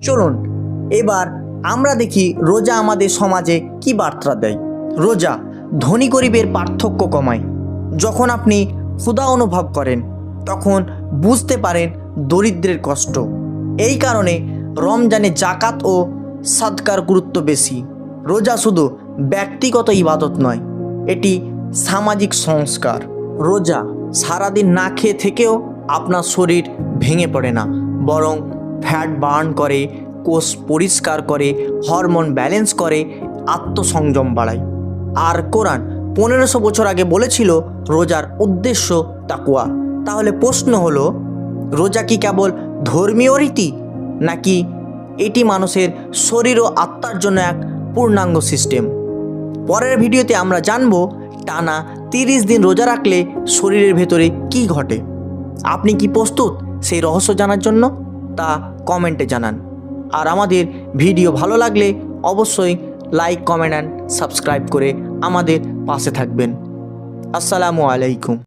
চলুন এবার আমরা দেখি রোজা আমাদের সমাজে কি বার্তা দেয়। রোজা ধনী গরিবের পার্থক্য কমায়। যখন আপনি ক্ষুধা অনুভব করেন তখন বুঝতে পারেন দরিদ্রের কষ্ট। এই কারণে রমজানে জাকাত ও সাদকার গুরুত্ব বেশি। রোজা শুধু ব্যক্তিগত ইবাদত নয়, এটি সামাজিক সংস্কার। রোজা সারাদিন না খেয়ে থেকেও আপনার শরীর ভেঙে পড়ে না, বরং ফ্যাট বার্ন করে, কোষ পরিষ্কার করে, হরমোন ব্যালেন্স করে, আত্মসংযম বাড়ায়। আর কোরআন 1500 বছর আগে বলেছিল রোজার উদ্দেশ্য তাকওয়া। তাহলে প্রশ্ন হলো, রোজা কি কেবল ধর্মীয় রীতি, নাকি এটি মানুষের শরীর ও আত্মার জন্য এক পূর্ণাঙ্গ সিস্টেম? পরের ভিডিওতে আমরা জানব টানা 30 দিন রোজা রাখলে শরীরের ভেতরে কি ঘটে। আপনি কি প্রস্তুত সেই রহস্য জানার জন্য? তা কমেন্টে জানান। আর আমাদের ভিডিও ভালো লাগলে অবশ্যই লাইক, কমেন্ট অ্যান্ড সাবস্ক্রাইব করে আমাদের পাশে থাকবেন। আসসালামু আলাইকুম।